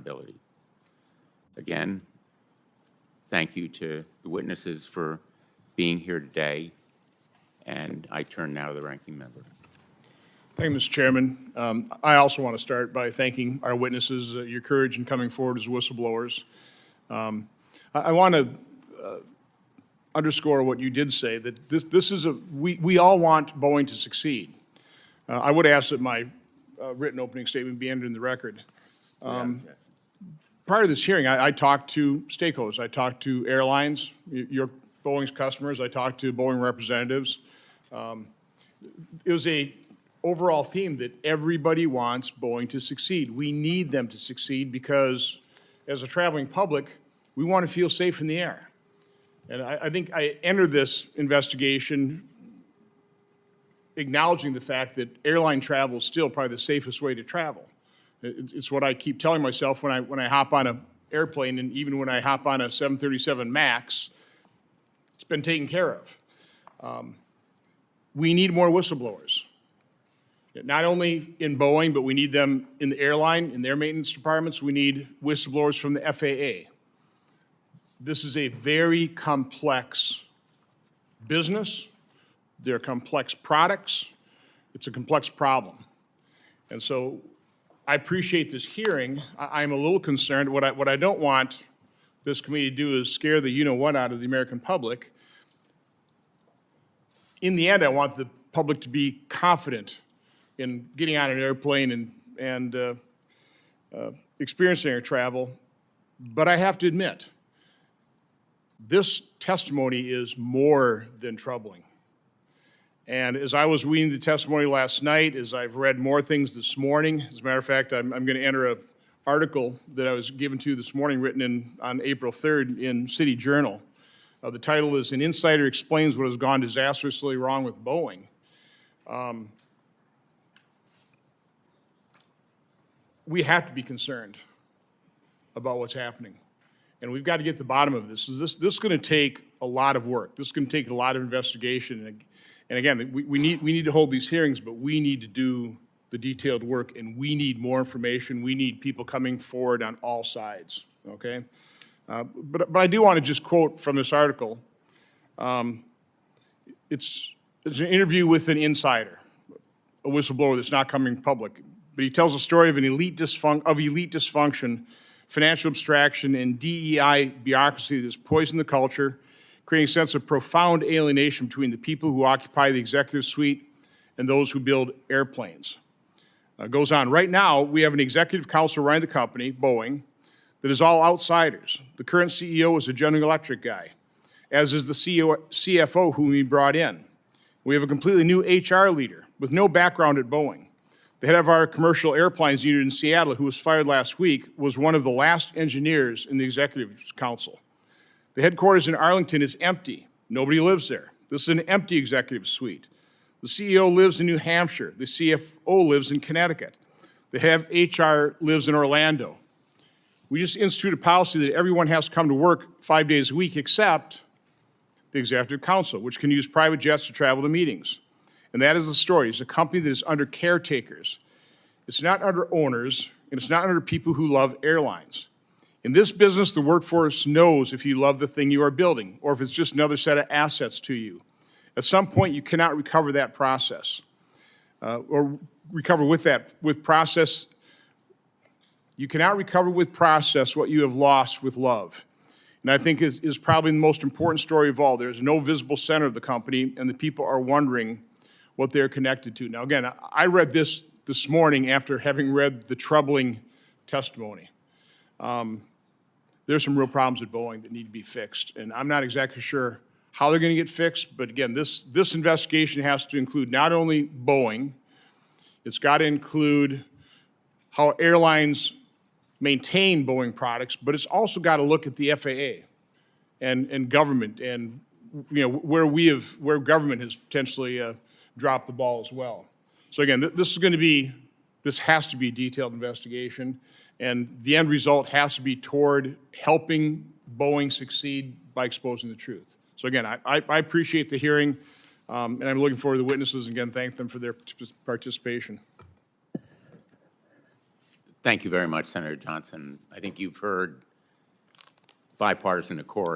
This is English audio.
accountability. Again, thank you to the witnesses for being here today, and I turn now to the ranking member. Thank you, Mr. Chairman. I also want to start by thanking our witnesses, your courage in coming forward as whistleblowers. I want to underscore what you did say, that this is we all want Boeing to succeed. I would ask that my written opening statement be entered in the record. Prior to this hearing, I talked to stakeholders. I talked to airlines, your Boeing's customers. I talked to Boeing representatives. It was a overall theme that everybody wants Boeing to succeed. We need them to succeed because, as a traveling public, we want to feel safe in the air. And I think I entered this investigation acknowledging the fact that airline travel is still probably the safest way to travel. It's what I keep telling myself when I hop on an airplane, and even when I hop on a 737 MAX, it's been taken care of. We need more whistleblowers. Not only in Boeing, but we need them in the airline, in their maintenance departments. We need whistleblowers from the FAA. This is a very complex business. They're complex products. It's a complex problem. And so I appreciate this hearing. I'm a little concerned. What I don't want this committee to do is scare the you-know-what out of the American public. In the end, I want the public to be confident in getting on an airplane and experiencing air travel. But I have to admit, this testimony is more than troubling. And as I was reading the testimony last night, as I've read more things this morning, as a matter of fact, I'm going to enter an article that I was given to this morning, written on April 3rd in City Journal. The title is "An Insider Explains What Has Gone Disastrously Wrong with Boeing." We have to be concerned about what's happening. And we've got to get to the bottom of this. This is going to take a lot of work. This is going to take a lot of investigation. And again, we need to hold these hearings, but we need to do the detailed work, and we need more information. We need people coming forward on all sides, okay? But I do want to just quote from this article. It's an interview with an insider, a whistleblower that's not coming public. But he tells a story of elite dysfunction, financial abstraction, and DEI bureaucracy that has poisoned the culture, creating a sense of profound alienation between the people who occupy the executive suite and those who build airplanes. Goes on, right now, we have an executive council running the company, Boeing, that is all outsiders. The current CEO is a General Electric guy, as is the CFO whom we brought in. We have a completely new HR leader with no background at Boeing. The head of our commercial airplanes unit in Seattle, who was fired last week, was one of the last engineers in the executive council. The headquarters in Arlington is empty. Nobody lives there. This is an empty executive suite. The CEO lives in New Hampshire. The CFO lives in Connecticut. The head of HR lives in Orlando. We just instituted a policy that everyone has to come to work 5 days a week except the executive council, which can use private jets to travel to meetings. And that is the story. It's a company that is under caretakers. It's not under owners, and it's not under people who love airlines. In this business, the workforce knows if you love the thing you are building or if it's just another set of assets to you. At some point, you cannot recover that process or recover with process. You cannot recover with process what you have lost with love. And I think is probably the most important story of all. There's no visible center of the company, and the people are wondering what they're connected to. Now, again, I read this morning after having read the troubling testimony. There's some real problems at Boeing that need to be fixed, and I'm not exactly sure how they're going to get fixed, but again, this investigation has to include not only Boeing, it's got to include how airlines maintain Boeing products, but it's also got to look at the FAA and government and where government has potentially dropped the ball as well. So again, this has to be a detailed investigation, and the end result has to be toward helping Boeing succeed by exposing the truth. So again, I appreciate the hearing, and I'm looking forward to the witnesses, and again, thank them for their participation. Thank you very much, Senator Johnson. I think you've heard bipartisan accord